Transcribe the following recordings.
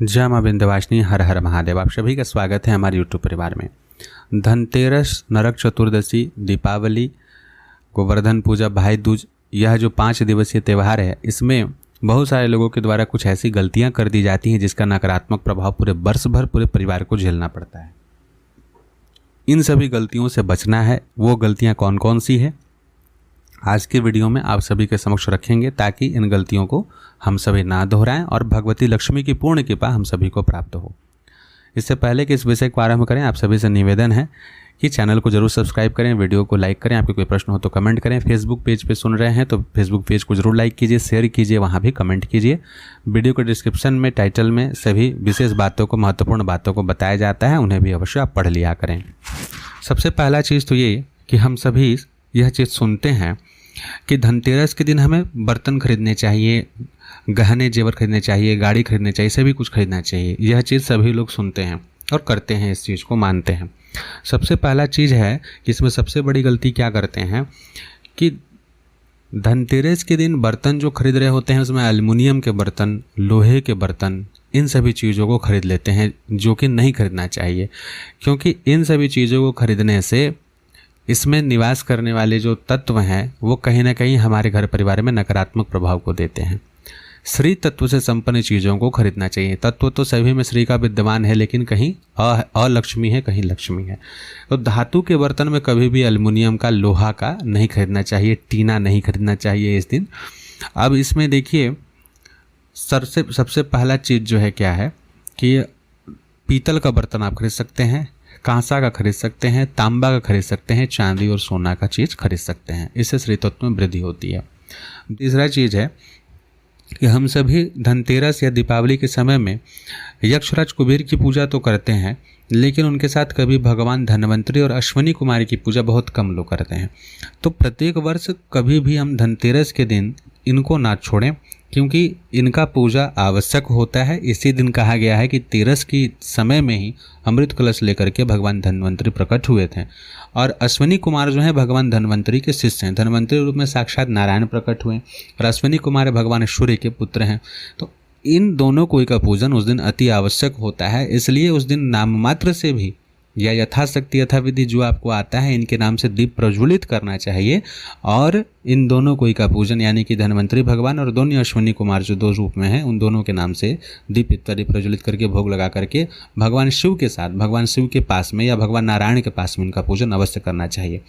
जय मां विंध्यवासिनी, हर हर महादेव। आप सभी का स्वागत है हमारे यूट्यूब परिवार में। धनतेरस, नरक चतुर्दशी, दीपावली, गोवर्धन पूजा, भाई दूज, यह जो 5 दिवसीय त्यौहार है, इसमें बहुत सारे लोगों के द्वारा कुछ ऐसी गलतियां कर दी जाती हैं जिसका नकारात्मक प्रभाव पूरे वर्ष भर पूरे परिवार को झेलना पड़ता है। इन सभी गलतियों से बचना है। वो गलतियां कौन कौन सी है, आज के वीडियो में आप सभी के समक्ष रखेंगे ताकि इन गलतियों को हम सभी ना दोहराएं और भगवती लक्ष्मी की पूर्ण कृपा हम सभी को प्राप्त हो। इससे पहले कि इस विषय को आरंभ करें, आप सभी से निवेदन है कि चैनल को जरूर सब्सक्राइब करें, वीडियो को लाइक करें, आपके कोई प्रश्न हो तो कमेंट करें। फेसबुक पेज पे सुन रहे हैं तो फेसबुक पेज को जरूर लाइक कीजिए, शेयर कीजिए, वहाँ भी कमेंट कीजिए। वीडियो के डिस्क्रिप्शन में टाइटल में सभी विशेष बातों को, महत्वपूर्ण बातों को बताया जाता है, उन्हें भी अवश्य आप पढ़ लिया करें। सबसे पहला चीज़ तो ये कि हम सभी यह चीज़ सुनते हैं कि धनतेरस के दिन हमें बर्तन खरीदने चाहिए, गहने जेवर खरीदने चाहिए, गाड़ी खरीदने चाहिए, सभी कुछ खरीदना चाहिए। यह चीज़ सभी लोग सुनते हैं और करते हैं, इस चीज़ को मानते हैं। सबसे पहला चीज़ है कि इसमें सबसे बड़ी गलती क्या करते हैं कि धनतेरस के दिन बर्तन जो खरीद रहे होते हैं उसमें एल्युमिनियम के बर्तन, लोहे के बर्तन, इन सभी चीज़ों को खरीद लेते हैं, जो कि नहीं खरीदना चाहिए। क्योंकि इन सभी चीज़ों को खरीदने से इसमें निवास करने वाले जो तत्व हैं वो कहीं ना कहीं हमारे घर परिवार में नकारात्मक प्रभाव को देते हैं। श्री तत्व से संपन्न चीज़ों को खरीदना चाहिए। तत्व तो सभी में श्री का विद्यमान है, लेकिन कहीं अलक्ष्मी है, कहीं लक्ष्मी है। तो धातु के बर्तन में कभी भी एल्युमिनियम का, लोहा का नहीं खरीदना चाहिए, टीना नहीं खरीदना चाहिए इस दिन। अब इसमें देखिए सबसे पहला चीज़ जो है क्या है कि पीतल का बर्तन आप खरीद सकते हैं, कांसा का खरीद सकते हैं, तांबा का खरीद सकते हैं, चांदी और सोना का चीज़ खरीद सकते हैं। इससे श्री तत्व में वृद्धि होती है। तीसरा चीज़ है कि हम सभी धनतेरस या दीपावली के समय में यक्षराज कुबेर की पूजा तो करते हैं, लेकिन उनके साथ कभी भगवान धन्वंतरी और अश्विनी कुमारी की पूजा बहुत कम लोग करते हैं। तो प्रत्येक वर्ष कभी भी हम धनतेरस के दिन इनको ना छोड़ें, क्योंकि इनका पूजा आवश्यक होता है। इसी दिन कहा गया है कि तेरस की समय में ही अमृत कलश लेकर के भगवान धन्वंतरी प्रकट हुए थे। और अश्विनी कुमार जो है भगवान धन्वंतरी के शिष्य हैं। धन्वंतरी रूप में साक्षात नारायण प्रकट हुए और अश्विनी कुमार भगवान सूर्य के पुत्र हैं। तो इन दोनों कोई का पूजन उस दिन अति आवश्यक होता है। इसलिए उस दिन नाम मात्र से भी या यथाशक्ति यथाविधि जो आपको आता है इनके नाम से दीप प्रज्वलित करना चाहिए और इन दोनों कोई का पूजन यानी कि धन्वंतरी भगवान और दोनों अश्विनी कुमार जो दो रूप में हैं उन दोनों के नाम से दीप इत्यादि प्रज्वलित करके भोग लगा करके भगवान शिव के साथ, भगवान शिव के पास में या भगवान नारायण के पास में इनका पूजन अवश्य करना चाहिए।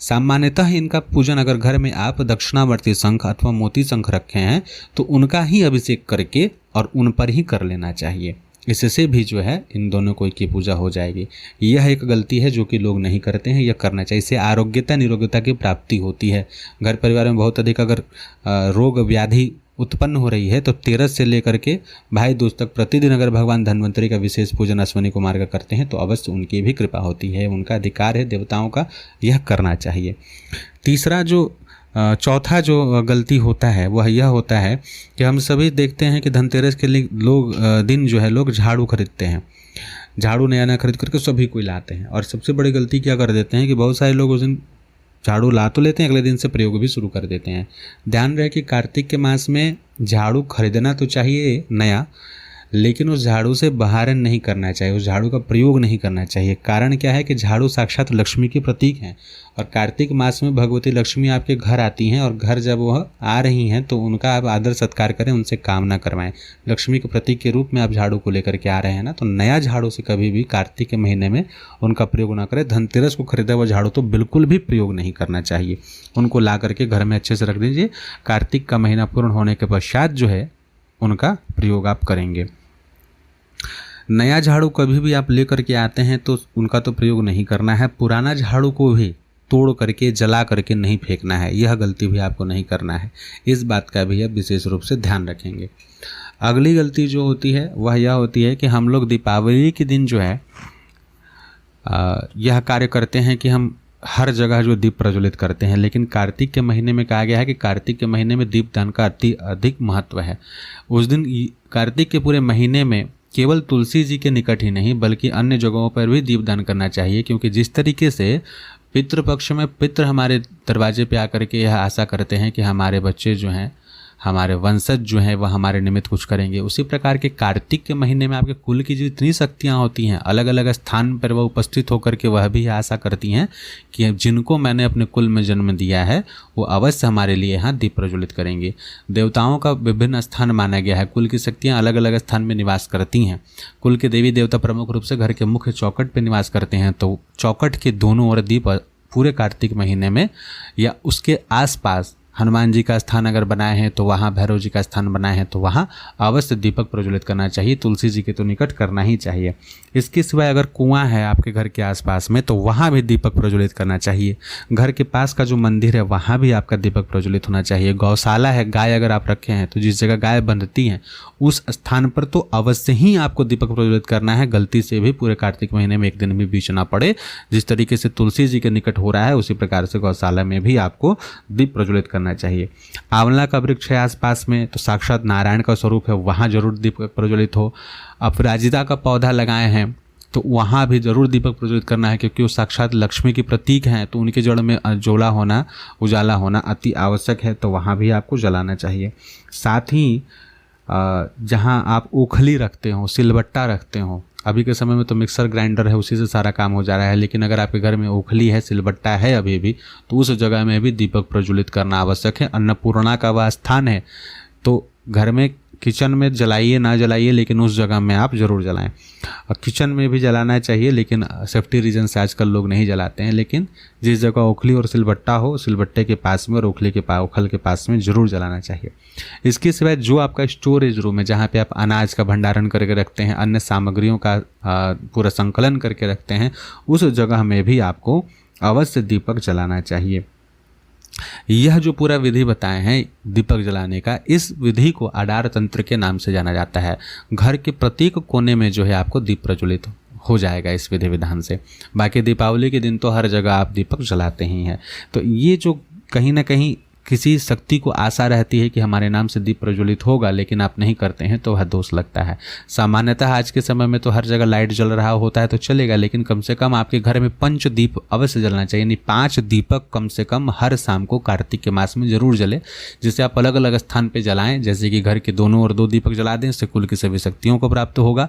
सामान्यतः इनका पूजन अगर घर में आप दक्षिणावर्ती शंख अथवा मोती शंख रखे हैं तो उनका ही अभिषेक करके और उन पर ही कर लेना चाहिए। इससे भी जो है इन दोनों को की पूजा हो जाएगी। यह एक गलती है जो कि लोग नहीं करते हैं, यह करना चाहिए। इससे आरोग्यता निरोग्यता की प्राप्ति होती है। घर परिवार में बहुत अधिक अगर रोग व्याधि उत्पन्न हो रही है तो तेरस से लेकर के भाई दूज तक प्रतिदिन अगर भगवान धन्वंतरी का विशेष पूजन अश्विनी कुमार का करते हैं तो अवश्य उनकी भी कृपा होती है। उनका अधिकार है देवताओं का, यह करना चाहिए। तीसरा जो चौथा जो गलती होता है वह यह होता है कि हम सभी देखते हैं कि धनतेरस के लिए दिन जो है लोग झाड़ू खरीदते हैं। झाड़ू नया नया खरीद करके सभी कोई लाते हैं और सबसे बड़ी गलती क्या कर देते हैं कि बहुत सारे लोग उस दिन झाड़ू ला तो लेते हैं, अगले दिन से प्रयोग भी शुरू कर देते हैं। ध्यान रहे कि कार्तिक के मास में झाड़ू खरीदना तो चाहिए नया, लेकिन उस झाड़ू से बहारन नहीं करना चाहिए, उस झाड़ू का प्रयोग नहीं करना चाहिए। कारण क्या है कि झाड़ू साक्षात लक्ष्मी की प्रतीक हैं और कार्तिक मास में भगवती लक्ष्मी आपके घर आती हैं और घर जब वह आ रही हैं तो उनका आप आदर सत्कार करें, उनसे काम ना करवाएं। लक्ष्मी के प्रतीक के रूप में आप झाड़ू को लेकर के आ रहे हैं ना, तो नया झाड़ू से कभी भी कार्तिक के महीने में उनका प्रयोग ना करें। धनतेरस को खरीदा हुआ झाड़ू तो बिल्कुल भी प्रयोग नहीं करना चाहिए। उनको ला करके घर में अच्छे से रख दीजिए। कार्तिक का महीना पूर्ण होने के पश्चात जो है उनका प्रयोग आप करेंगे। नया झाड़ू कभी भी आप लेकर के आते हैं तो उनका तो प्रयोग नहीं करना है। पुराना झाड़ू को भी तोड़ करके जला करके नहीं फेंकना है, यह गलती भी आपको नहीं करना है। इस बात का भी आप विशेष रूप से ध्यान रखेंगे। अगली गलती जो होती है वह यह होती है कि हम लोग दीपावली के दिन जो है यह कार्य करते हैं कि हम हर जगह जो दीप प्रज्वलित करते हैं, लेकिन कार्तिक के महीने में कहा गया है कि कार्तिक के महीने में दीपदान का अति अधिक महत्व है। उस दिन कार्तिक के पूरे महीने में केवल तुलसी जी के निकट ही नहीं बल्कि अन्य जगहों पर भी दीपदान करना चाहिए, क्योंकि जिस तरीके से पितृपक्ष में पितृ हमारे दरवाजे पे आकर के यह आशा करते हैं कि हमारे बच्चे जो हैं हमारे वंशज जो हैं वह हमारे निमित्त कुछ करेंगे। उसी प्रकार के कार्तिक के महीने में आपके कुल की जितनी शक्तियाँ होती हैं अलग अलग स्थान पर वह उपस्थित होकर के वह भी आशा करती हैं कि जिनको मैंने अपने कुल में जन्म दिया है वो अवश्य हमारे लिए यहाँ दीप प्रज्वलित करेंगे। देवताओं का विभिन्न स्थान माना गया है, कुल की शक्तियाँ अलग अलग स्थान में निवास करती हैं। कुल के देवी देवता प्रमुख रूप से घर के मुख्य चौखट पर निवास करते हैं, तो चौखट के दोनों ओर दीप पूरे कार्तिक महीने में या उसके आसपास हनुमान जी का स्थान अगर बनाए हैं तो वहाँ, भैरव जी का स्थान बनाए हैं तो वहाँ अवश्य दीपक प्रज्वलित करना चाहिए। तुलसी जी के तो निकट करना ही चाहिए। इसके सिवाय अगर कुआं है आपके घर के आसपास में तो वहाँ भी दीपक प्रज्वलित करना चाहिए। घर के पास का जो मंदिर है वहाँ भी आपका दीपक प्रज्वलित होना चाहिए। गौशाला है, गाय अगर आप रखे हैं तो जिस जगह गाय बंधती हैं उस स्थान पर तो अवश्य ही आपको दीपक प्रज्वलित करना है। गलती से भी पूरे कार्तिक महीने में एक दिन भी बीच ना पड़े। जिस तरीके से तुलसी जी के निकट हो रहा है उसी प्रकार से गौशाला में भी आपको दीप प्रज्वलित करना चाहिए। आंवला का वृक्ष है आसपास में तो साक्षात नारायण का स्वरूप है, वहाँ जरूर दीपक प्रज्वलित हो। अपराजिता का पौधा लगाए हैं तो वहाँ भी जरूर दीपक प्रज्वलित करना है, क्योंकि वो साक्षात लक्ष्मी की प्रतीक हैं, तो उनके जड़ में उजाला होना अति आवश्यक है, तो वहाँ भी आपको जलाना चाहिए। साथ ही जहाँ आप ओखली रखते हो, सिलबट्टा रखते हो, अभी के समय में तो मिक्सर ग्राइंडर है उसी से सारा काम हो जा रहा है, लेकिन अगर आपके घर में ओखली है, सिलबट्टा है अभी भी, तो उस जगह में भी दीपक प्रज्वलित करना आवश्यक है। अन्नपूर्णा का वह स्थान है तो घर में किचन में जलाइए ना जलाइए लेकिन उस जगह में आप ज़रूर जलाएं। और किचन में भी जलाना चाहिए लेकिन सेफ्टी रीजन से आजकल लोग नहीं जलाते हैं, लेकिन जिस जगह ओखली और सिलबट्टा हो, सिलबट्टे के पास में और ओखल के पास में ज़रूर जलाना चाहिए। इसके सिवाय जो आपका स्टोरेज रूम है जहाँ पे आप अनाज का भंडारण करके रखते हैं, अन्य सामग्रियों का पूरा संकलन करके रखते हैं, उस जगह में भी आपको अवश्य दीपक जलाना चाहिए। यह जो पूरा विधि बताए हैं दीपक जलाने का, इस विधि को आडार तंत्र के नाम से जाना जाता है। घर के प्रत्येक कोने में जो है आपको दीप प्रज्वलित हो जाएगा इस विधि विधान से। बाकी दीपावली के दिन तो हर जगह आप दीपक जलाते ही हैं। तो ये जो कहीं ना कहीं किसी शक्ति को आशा रहती है कि हमारे नाम से दीप प्रज्वलित होगा, लेकिन आप नहीं करते हैं तो वह दोष लगता है। सामान्यतः आज के समय में तो हर जगह लाइट जल रहा होता है तो चलेगा, लेकिन कम से कम आपके घर में 5 दीप अवश्य जलना चाहिए, यानी 5 दीपक कम से कम हर शाम को कार्तिक के मास में जरूर जले, जिसे आप अलग अलग स्थान पर जलाएं। जैसे कि घर के दोनों ओर 2 दीपक जला दें, इससे कुल की सभी शक्तियों को प्राप्त होगा।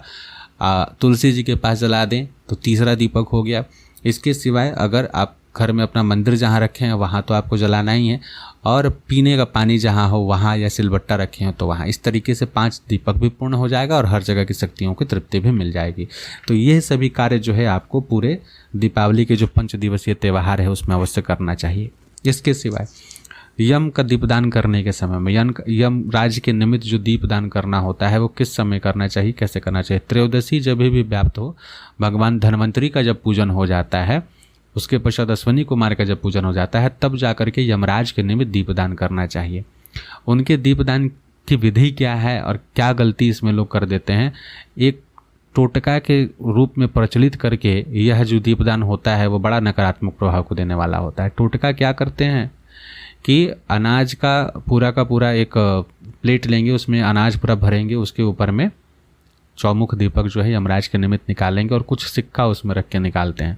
तुलसी जी के पास जला दें तो तीसरा दीपक हो गया। इसके सिवाय अगर आप घर में अपना मंदिर जहाँ रखे हैं वहाँ तो आपको जलाना ही है, और पीने का पानी जहाँ हो वहाँ, या सिलबट्टा रखे हो तो वहाँ। इस तरीके से 5 दीपक भी पूर्ण हो जाएगा और हर जगह की शक्तियों की तृप्ति भी मिल जाएगी। तो ये सभी कार्य जो है आपको पूरे दीपावली के जो 5 दिवसीय त्यौहार है उसमें अवश्य करना चाहिए। इसके सिवाय यम का दीपदान करने के समय में, यम राज के निमित्त जो दीपदान करना होता है वो किस समय करना चाहिए, कैसे करना चाहिए? त्रयोदशी जब भी व्याप्त हो, भगवान धन्वंतरी का जब पूजन हो जाता है, उसके पश्चात अश्वनी कुमार का जब पूजन हो जाता है, तब जाकर के यमराज के निमित्त दीपदान करना चाहिए। उनके दीपदान की विधि क्या है और क्या गलती इसमें लोग कर देते हैं, एक टोटका के रूप में प्रचलित करके यह जो दीपदान होता है वो बड़ा नकारात्मक प्रभाव को देने वाला होता है। टोटका क्या करते हैं कि अनाज का पूरा एक प्लेट लेंगे, उसमें अनाज पूरा भरेंगे, उसके ऊपर में चौमुख दीपक जो है यमराज के निमित्त निकालेंगे और कुछ सिक्का उसमें रख के निकालते हैं,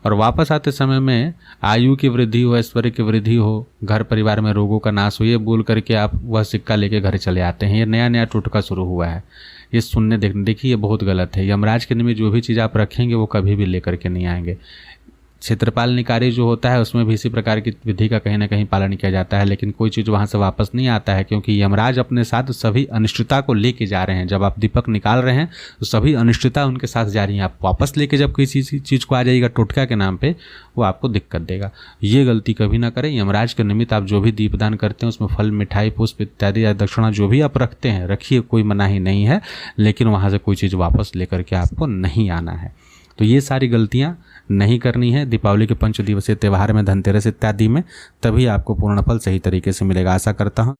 और वापस आते समय में आयु की वृद्धि हो, ऐश्वर्य की वृद्धि हो, घर परिवार में रोगों का नाश हो, ये बोल करके आप वह सिक्का लेके घर चले आते हैं। ये नया टोटका शुरू हुआ है, ये सुनने देखिए ये बहुत गलत है। यमराज के निमित्त जो भी चीज़ आप रखेंगे वो कभी भी लेकर के नहीं आएंगे। क्षेत्रपाल निकारी जो होता है उसमें भी इसी प्रकार की विधि का कहीं ना कहीं पालन किया जाता है, लेकिन कोई चीज़ वहाँ से वापस नहीं आता है, क्योंकि यमराज अपने साथ सभी अनिश्चितता को लेके जा रहे हैं। जब आप दीपक निकाल रहे हैं तो सभी अनिश्चितता उनके साथ जा रही है। आप वापस लेके जब किसी चीज़ को आ जाएगा टोटका के नाम पे, वो आपको दिक्कत देगा। ये गलती कभी ना करें। यमराज के निमित्त आप जो भी दीपदान करते हैं उसमें फल, मिठाई, पुष्प इत्यादि या दक्षिणा जो भी आप रखते हैं रखिए, कोई मनाही नहीं है, लेकिन वहाँ से कोई चीज़ वापस लेकर के आपको नहीं आना है। तो ये सारी गलतियाँ नहीं करनी है दीपावली के 5 दिवसीय त्यौहार में, धनतेरस इत्यादि में, तभी आपको पूर्ण फल सही तरीके से मिलेगा। आशा करता हूँ